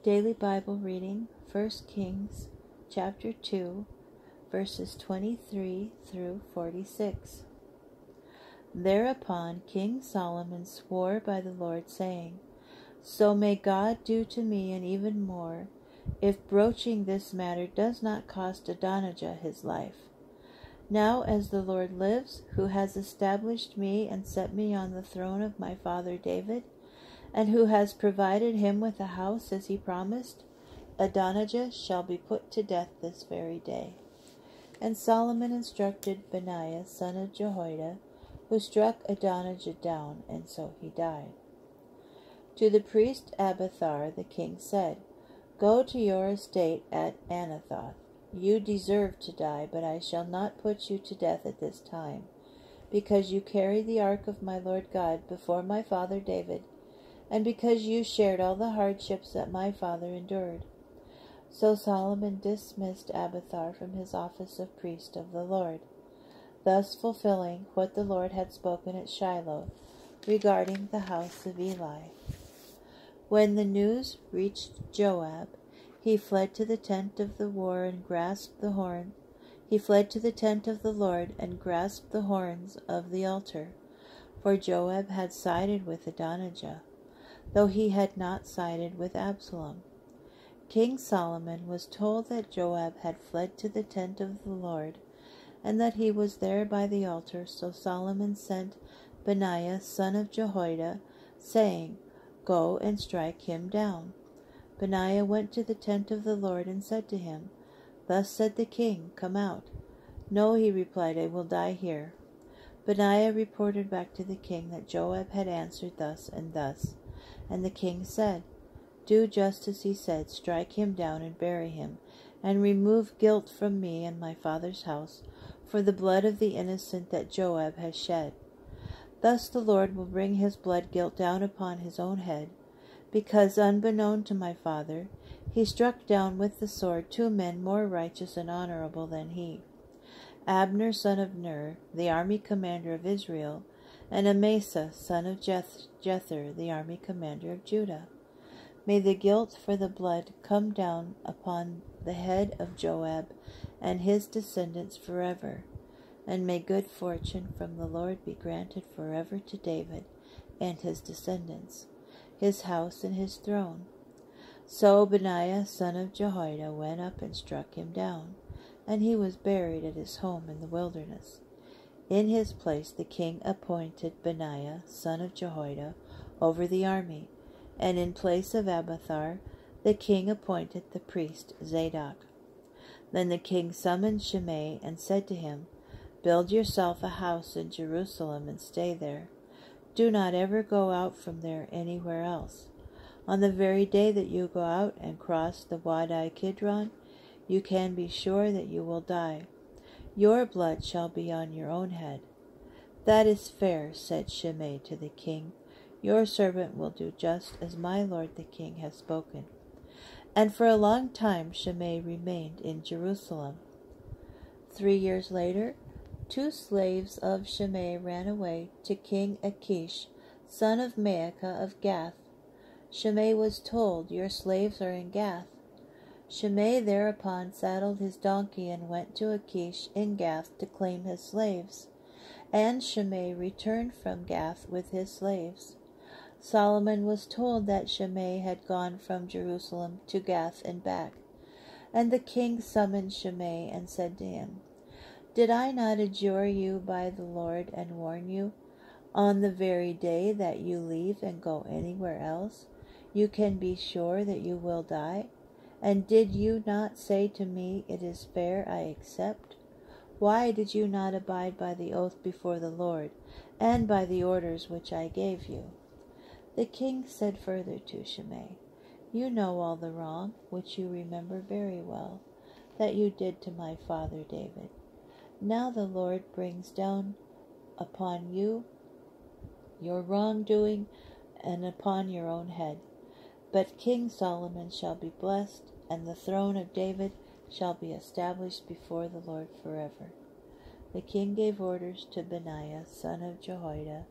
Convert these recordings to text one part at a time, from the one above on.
Daily Bible reading, 1 Kings chapter 2, verses 23 through 46. Thereupon King Solomon swore by the Lord, saying, So may God do to me and even more, if broaching this matter does not cost Adonijah his life. Now as the Lord lives, who has established me and set me on the throne of my father David, and who has provided him with a house as he promised, Adonijah shall be put to death this very day. And Solomon instructed Benaiah son of Jehoiada, who struck Adonijah down, and so he died. To the priest Abiathar the king said, Go to your estate at Anathoth. You deserve to die, but I shall not put you to death at this time, because you carried the ark of my Lord God before my father David, and because you shared all the hardships that my father endured. So Solomon dismissed Abiathar from his office of priest of the Lord, thus fulfilling what the Lord had spoken at Shiloh regarding the house of Eli. When the news reached Joab, he fled to the tent of the war and grasped the horn. He fled to the tent of the Lord and grasped the horns of the altar, for Joab had sided with Adonijah, though he had not sided with Absalom. King Solomon was told that Joab had fled to the tent of the Lord, and that he was there by the altar, so Solomon sent Benaiah son of Jehoiada, saying, Go and strike him down. Benaiah went to the tent of the Lord and said to him, Thus said the king, Come out. No, he replied, I will die here. Benaiah reported back to the king that Joab had answered thus and thus. And the king said, Do just as he said, strike him down and bury him, and remove guilt from me and my father's house for the blood of the innocent that Joab has shed. Thus the Lord will bring his blood guilt down upon his own head, because unbeknown to my father, he struck down with the sword 2 men more righteous and honorable than he, Abner son of Ner, the army commander of Israel, and Amasa son of Jether, the army commander of Judah. May the guilt for the blood come down upon the head of Joab and his descendants forever, and may good fortune from the Lord be granted forever to David and his descendants, his house and his throne. So Benaiah son of Jehoiada went up and struck him down, and he was buried at his home in the wilderness. In his place the king appointed Benaiah son of Jehoiada over the army, and in place of Abiathar the king appointed the priest Zadok. Then the king summoned Shimei and said to him, Build yourself a house in Jerusalem and stay there. Do not ever go out from there anywhere else. On the very day that you go out and cross the Wadi Kidron, you can be sure that you will die. Your blood shall be on your own head. That is fair, said Shimei to the king. Your servant will do just as my lord the king has spoken. And for a long time Shimei remained in Jerusalem. 3 years later, 2 slaves of Shimei ran away to King Achish, son of Maacah of Gath. Shimei was told, Your slaves are in Gath. Shimei thereupon saddled his donkey and went to Achish in Gath to claim his slaves. And Shimei returned from Gath with his slaves. Solomon was told that Shimei had gone from Jerusalem to Gath and back. And the king summoned Shimei and said to him, Did I not adjure you by the Lord and warn you, on the very day that you leave and go anywhere else, you can be sure that you will die? And did you not say to me, It is fair, I accept? Why did you not abide by the oath before the Lord, and by the orders which I gave you? The king said further to Shimei, You know all the wrong, which you remember very well, that you did to my father David. Now the Lord brings down upon you your wrongdoing and upon your own head. But King Solomon shall be blessed, and the throne of David shall be established before the Lord forever. The king gave orders to Benaiah son of Jehoiada,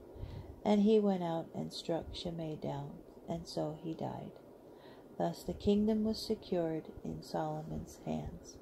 and he went out and struck Shimei down, and so he died. Thus the kingdom was secured in Solomon's hands.